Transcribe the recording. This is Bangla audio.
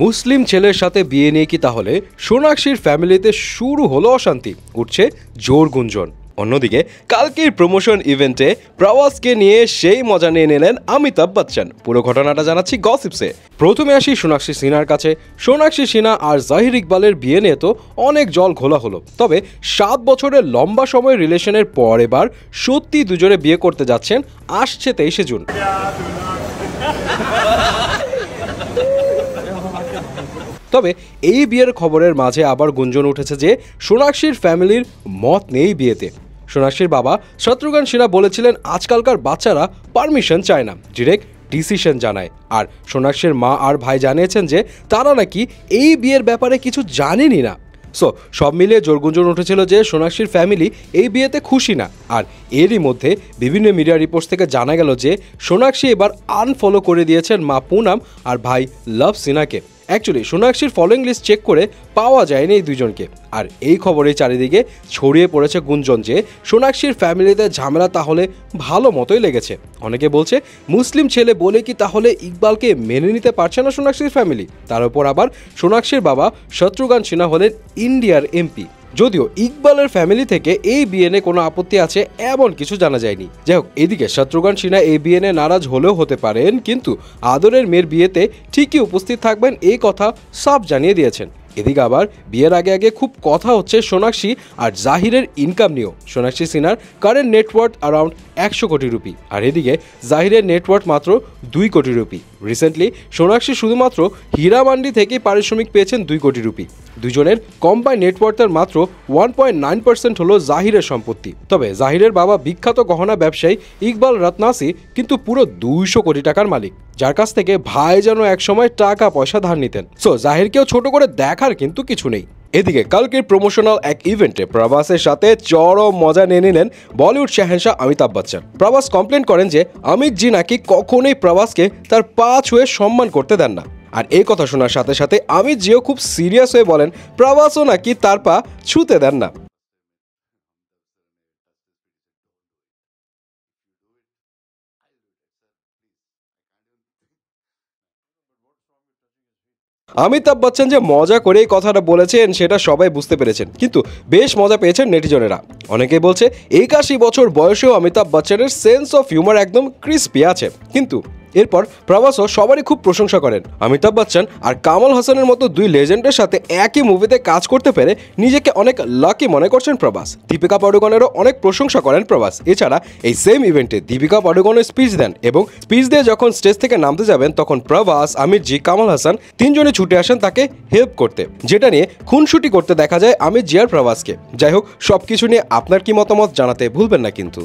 মুসলিম ছেলের সাথে বিয়ে নিয়ে কি তাহলে সোনাক্ষীর ফ্যামিলিতে শুরু হলো অশান্তি, উঠছে জোর গুঞ্জন। অন্যদিকে কালকের প্রমোশন ইভেন্টে প্রভাসকে নিয়ে সেই মজা নিয়ে নিলেন অমিতাভ বচ্চন। পুরো ঘটনাটা জানাচ্ছি গসিপসে। প্রথমে আসি সোনাক্ষী সিনহার কাছে। সোনাক্ষী সিনহা আর জাহির ইকবালের বিয়ে নিয়ে তো অনেক জল ঘোলা হলো, তবে 7 বছরের লম্বা সময় রিলেশনের পর এবার সত্যি দুজনে বিয়ে করতে যাচ্ছেন আসছে 23 জুন। তবে এই বিয়ের খবরের মাঝে আবার গুঞ্জন উঠেছে যে সোনাক্ষীর ফ্যামিলির মত নেই বিয়েতে। সোনাক্ষীর বাবা শত্রুঘ্ন সিনহা বলেছিলেন আজকালকার বাচ্চারা পারমিশন চায় না, ডিরেক্ট ডিসিশন জানায়। আর সোনাক্ষীর মা আর ভাই জানিয়েছেন যে তারা নাকি এই বিয়ের ব্যাপারে কিছু জানেনই না। সব মিলিয়ে জোরগুঞ্জন উঠেছিল যে সোনাক্ষীর ফ্যামিলি এই বিয়েতে খুশি না। আর এরই মধ্যে বিভিন্ন মিডিয়া রিপোর্টস থেকে জানা গেল যে সোনাক্ষী এবার আনফলো করে দিয়েছেন মা পুনাম আর ভাই লভ সিনহাকে। অ্যাকচুয়ালি সোনাক্ষীর ফলোয়িং লিস্ট চেক করে পাওয়া যায়নি এই দুজনকে। আর এই খবরের চারিদিকে ছড়িয়ে পড়েছে গুঞ্জন যে সোনাক্ষীর ফ্যামিলিতে ঝামেলা তাহলে ভালো মতোই লেগেছে। অনেকে বলছে মুসলিম ছেলে বলে কি তাহলে ইকবালকে মেনে নিতে পারছে না সোনাক্ষীর ফ্যামিলি। তার উপর আবার সোনাক্ষীর বাবা শত্রুঘ্ন সিনহা হলেন ইন্ডিয়ার এমপি। যদিও ইকবালের ফ্যামিলি থেকে এই বিয়ে নিয়ে কোনো আপত্তি আছে এমন কিছু জানা যায়নি। যাই হোক, এদিকে শত্রুঘ্ন সিনহা এই বিয়ে নিয়ে নারাজ হলেও হতে পারেন, কিন্তু আদরের মেয়ের বিয়েতে ঠিকই উপস্থিত থাকবেন এই কথা সব জানিয়ে দিয়েছেন। এদিকে আবার বিয়ের আগে আগে খুব কথা হচ্ছে সোনাক্ষী আর জাহিরের ইনকাম নিয়েও। সোনাক্ষী সিনহার কারেন্ট নেটওয়ার্থ অ্যারাউন্ড 100 কোটি রুপি, আর এদিকে জাহিরের নেটওয়ার্থ মাত্র 2 কোটি রুপি। রিসেন্টলি সোনাক্ষী শুধুমাত্র হীরা মান্ডি থেকেই পারিশ্রমিক পেয়েছেন 2 কোটি রুপি। দুজনের কম্বাইন নেটওয়ার্থের মাত্র 1.9% হলো জাহিরের সম্পত্তি। তবে জাহিরের বাবা বিখ্যাত গহনা ব্যবসায়ী ইকবাল রত্নাসি কিন্তু পুরো 200 কোটি টাকার মালিক, যার কাছ থেকে ভাই যেন একসময় টাকা পয়সা ধার নিতেন। জাহিরকেও ছোট করে দেখার কিন্তু কিছু নেই। এদিকে কালকের প্রমোশনাল এক ইভেন্টে প্রভাসের সাথে চরম মজা নিয়ে নিলেন বলিউড শাহেনশাহ অমিতাভ বচ্চন। প্রভাস কমপ্লেন করেন যে অমিত জি নাকি কখনোই প্রভাসকে তার পা ছুঁয়ে সম্মান করতে দেন না। আর এই কথা শোনার সাথে সাথে অমিত জিও খুব সিরিয়াস হয়ে বলেন প্রভাসও নাকি তার পা ছুঁতে দেন না। অমিতাভ বচ্চন যে মজা করে এই কথাটা বলেছেন সেটা সবাই বুঝতে পেরেছেন, কিন্তু বেশ মজা পেয়েছেন নেটিজনেরা। অনেকেই বলছে 81 বছর বয়সেও অমিতাভ বচ্চনের সেন্স অফ হিউমার একদম ক্রিস্পি আছে। কিন্তু এরপর প্রভাসও সবারই খুব প্রশংসা করেন। অমিতাভ বচ্চন আর কামল হাসানের মতো 2 লেজেন্ডের সাথে একই মুভিতে কাজ করতে পেরে নিজেকে অনেক লাকি মনে করছেন প্রভাস। দীপিকা পাডুকোনেরও অনেক প্রশংসা করেন প্রভাস। এছাড়া এই সেম ইভেন্টে দীপিকা পাডুকোনের স্পিচ দেন, এবং স্পিচ দিয়ে যখন স্টেজ থেকে নামতে যাবেন তখন প্রভাস, অমিত জি, কামল হাসান 3 জনই ছুটে আসেন তাকে হেল্প করতে, যেটা নিয়ে খুনসুটি করতে দেখা যায় অমিত জি আর প্রভাসকে। যাই হোক, সবকিছু নিয়ে আপনার কি মতামত জানাতে ভুলবেন না কিন্তু।